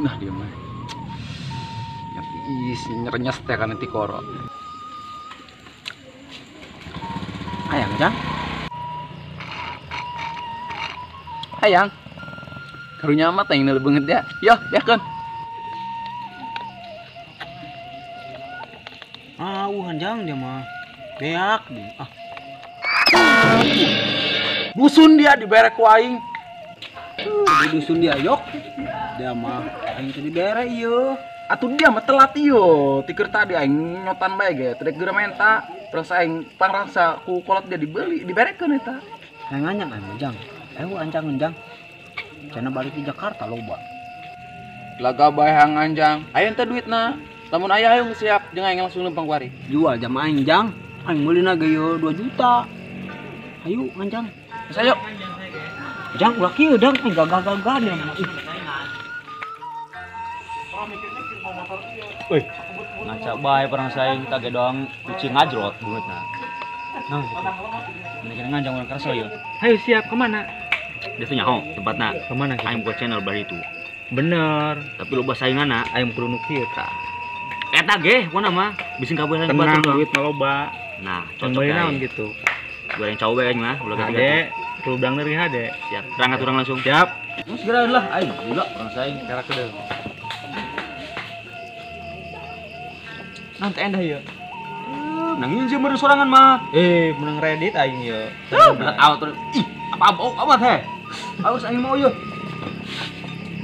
Nah dia mah. Nyati isi nyerenyes teh kan nanti koro. Ayang jang. Ayang. Karunya amat yang nele banget ya. Yo, ya kan. Hanjang dia mah. Beak deh. Busun dia di berek ku aing. Di dusun dia yok. Dia mah aing teh di bere ieu. Atuh dia mah telat ieu. Tikeur tadi aing nyotan bae ge, teu geura menta. Terus aing pangrasa ku kolot dia dibeli, diberekeun eta. Hayang anjang anjang. Ayo anjang. Cenah balik di Jakarta loba. Laga bae hang anjang. Aya ente duitna. Lamun aya ayo siap jeung aing langsung lempang kuari. Jual jam aing jang. Aing meulina ge ieu 2 juta. Ayo anjang. Geus ayo. Jang ulah kieu dang aing gagah-gagah dia mah. Wih, ngaca bae perang saing tage doang kucing ngajrot duitna. Nah, ini kan nganjang orang kerasa ya. Ayo siap kemana? Dia tuh nyaho tempatna. Kemana? Aing buka channel baru itu. Bener. Tapi loba sainganna Aing kudu nu kieu tah. eta ge pokona mah bising kabehan Tenang duit mah loba. Nah, Cocok cocok naon ya. gitu. Goreng cowok bae mah ulah Ade, ganti. kudu udang neuri hade. Siap. Berangkat urang langsung. Siap. Segera lah aing gila perang saing. Cara kedeu. Nanti endah ieu. Nangin sih meureun sorangan mah. Menang Reddit aing ieu. Berat awat terus. Ih, apa bau amat he. Awas aing mau ieu.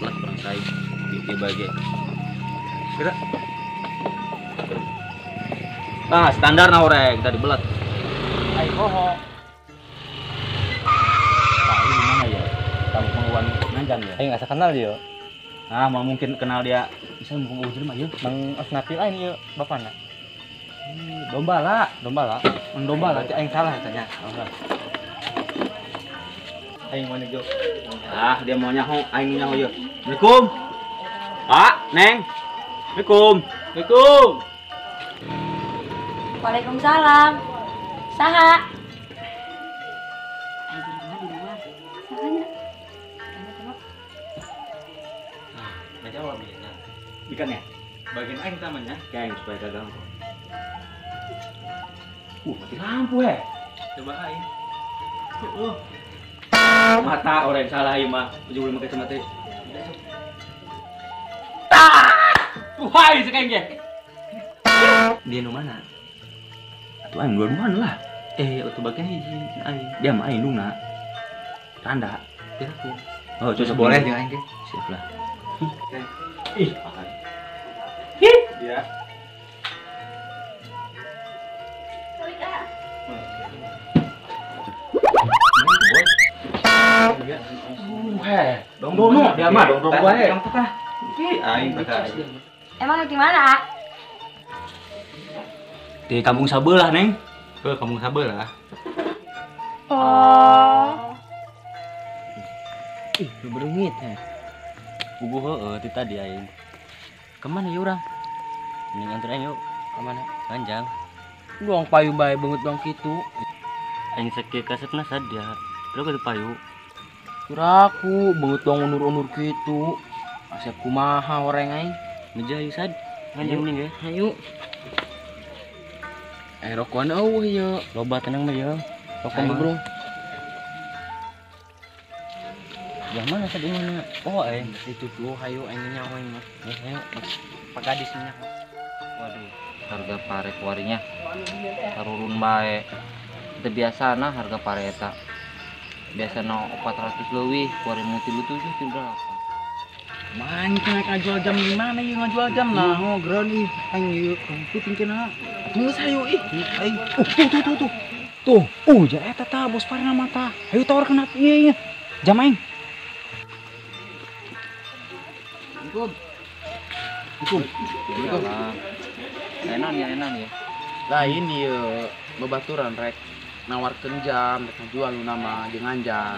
Berat perang saing. Di bagi. Gerak. Ah, standar nah orek kita dibelat. Aing poho. Nah, ini gimana ya? Kamu pengeluaran nanjang ya? Aing asa kenal ieu. Nah, mau mungkin kenal dia. Bisa mumpung ujur mah ieu. Mang Osnapi lain ieu bapana. Domba lah. Mang domba lah aing salah tanya. Aing mana jo? Ah, dia mau nyaho, aing nyaho ieu. Assalamualaikum. Pak, Neng. Assalamualaikum. Waalaikumsalam. Saha? Nggak jawab dia. Ikan ya? Bagian aing tamanya, kayak supaya kagak ganggu. Mati lampu Coba aing. Mata orang salah ieu mah. Ujung ulun make kacamata. Tuhai sekeng ge. Dia nu mana? Atuh aing dua-duaan lah. Atuh bagian hiji aing. Dia mah aing dungna. Tanda. Dia aku. Oh, cocok boleh jeung aing ge. Siap lah. Ih, akan. Dia. Dong dia mah dong bae. Aing pakai. Emang di mana? Di kampung sabelah, Neng. Ke kampung sabelah. Oh. Ih, lu bereungit Bubuh heueuh ti tadi aing. Kemana ya urang? Mending antar aing yuk. Kemana? Panjang. Doang payu bae beungeut dong kitu. Aing sakit kasetna sadia. Terus ke payu. Kuraku beungeut dong unur-unur kitu. Asep kumaha oreng aing? Ngejayu sad. Nganjing mending ge. Hayu. Rokokan eueuh ieu. Loba tenang mah ya. Rokok bro. Yang mana sad di mana? Oh, Itu tuh hayu aing nyawa aing mah. Hayu. Pagadis minyak. Waduh, harga pare kuarinya tarurun bae. Itu biasana harga pare eta. Biasana 400 leuwih, kuari nu 37 berapa? Main kena ngajual jam di mana ieu ngajual jam nah. Oh, geran ih aing ieu puting cenah. Geus hayu ih. Aing. Tuh. Ja eta tah bos parena mah tah. Hayu tawarkeun ieu. Jam aing. Assalamualaikum. Enan ya. Lain ieu babaturan rek nawarkeun jam rek ngajual nu nama jeung anjang.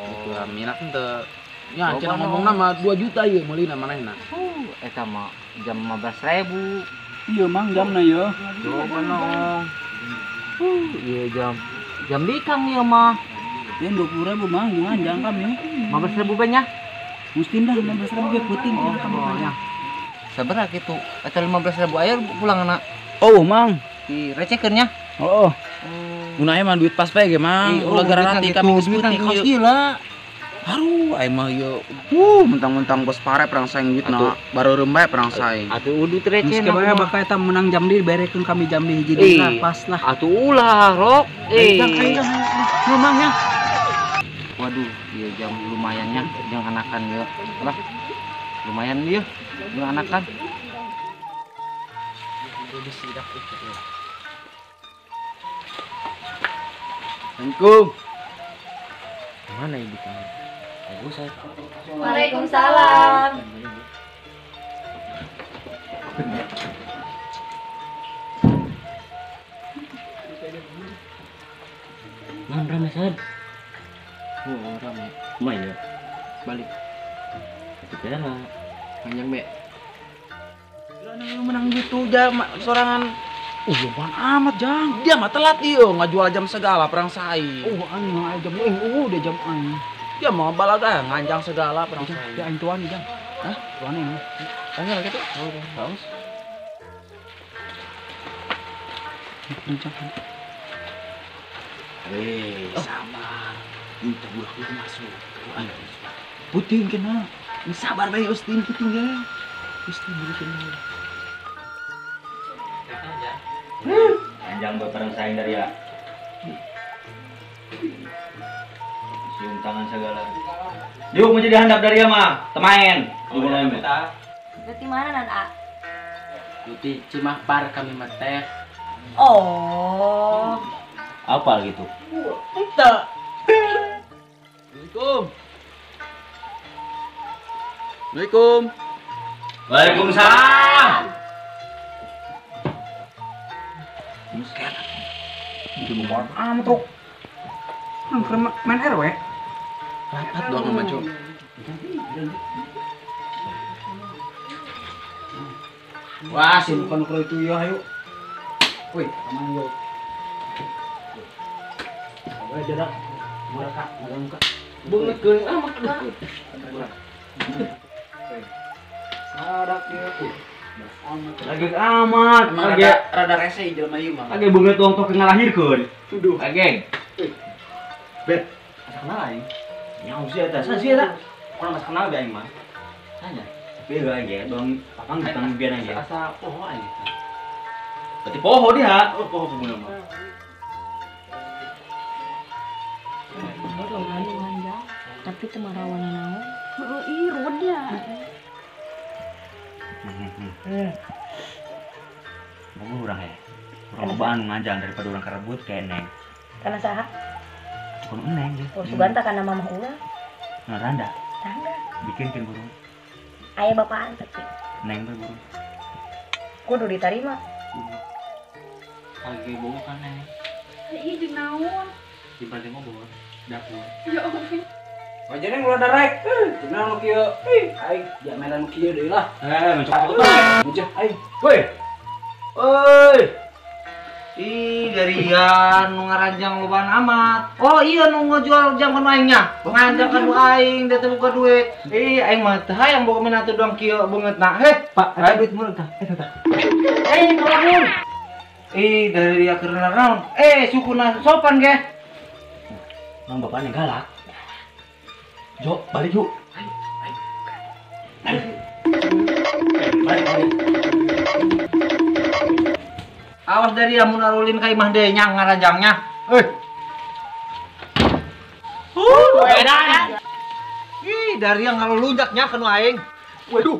Gitu minat henteu. Ya, cenah ngomong nama 2 juta ieu meulina manehna. Eta mah jam 15.000. Ieu mang jamna ieu. Coba nong. Iya jam dikang ieu mah. Yang 20.000 mang jeung anjang kami. 15.000 banyak. Mesti dah 16.000 ya puting kamu banyak. Sabar gitu. Eta 15.000 aya pulang anak. Oh, Mang. Direcekeunnya. Oh. Gunanya mah duit pas bae ge, Mang. Ulah gara nanti kami geus puting ieu. Gila. Haru aing mah ieu. Mentang-mentang bos pare perang saing duitna baru rembae perang saing. Atuh udah receh. Geus kebae bakal eta menang jam di berekeun kami jam di hiji dina pas lah. Atuh ulah, Rok. Rumahnya. Waduh, dia jam lumayannya jeung anakan ieu. Lah. Lumayan dia jeung anakan. Assalamualaikum. Mana ibu kamu? Ibu saya. Waalaikumsalam. Man rame sad. Oh, rame. Mah ya. Balik. Segala. Panjang be. Lu menang gitu sorangan. Apaan amat, Jang. Dia mah telat ieu ngajual jam segala perang saing. Aing mah jam udah jam aing. Dia mah balaga nganjang segala perang Dia saing. aing tuan, Jang. Hah? Tuan ini. Tanya lagi tuh. Oh, haus. Sabar. Minta budak itu masuk. Puting kena. Sabar bae Ustin puting ya. Ustin dulu kena. Anjang berperang saing dari ya. Cium tangan segala. Yuk mau jadi handap dari ya mah, temain. Berarti mana nan A? Di Cimahpar kami mah teh. Oh. Apa gitu? Kita. Assalamualaikum. Assalamualaikum. Waalaikumsalam. Itu bukan amat tuh. Main RW. Rapat doang sama Cuk. Wah, simpan kalau itu ya, ayo. Woi, aman yo. Ayo jadak. Mereka, muka. Bunget geuning amat. Sadak ya. Lagi amat. Emang Lagi rada rese jelema ieu mah. lagi bunga tuang tok ngalahirkeun. Tuduh. Lagi. Bet. Kenal aing. Nyaho sih eta. Sa sih eta. Orang mas kenal be aing mah. Tanya. Tapi lagi doang papang ditang biar aja. Asa poho aja. Berarti poho dia. Oh, poho pemuna mah. Tapi temarawan naon? Heeh, irun ya. Ngomong urang ya. Urang lobaan nganjang daripada urang karebut kayak neng. Karena saha? Kudu neng ge. Oh, Suganta karena mamah ulah. Nah, randa. Tangga. Bikinkeun burung. Aya bapaan tapi. Neng teh burung. Kudu diterima. Lagi bawa kan neng. Iya jeung naon? Di balik ngobor. Dapur. Wajahnya ngulada rek. Cenah nu kieu. Aing jamelan nu kieu deui lah. Mencoba Muceh aing. Woi. Oi. Ih, darian nu ngaranjang lobaan amat. Oh iya nu ngejual jam kan aingnya. Ngajak kan aing da teu buka duit. Ih, aing mah teh hayang boga minatu doang kieu beungeutna. Heh, Pak, aya duit meureun tah. Eta tah. Ngalamun. Ih, dari dia keur naon? Sukuna sopan ge. Mang bapaknya galak. Jo, balik yuk. Ayo. Balik. Awas dari yang munarulin ka imah deui nya ngaranjangnya. Edan. Ih, dari yang ngalunjaknya kanu aing. Waduh.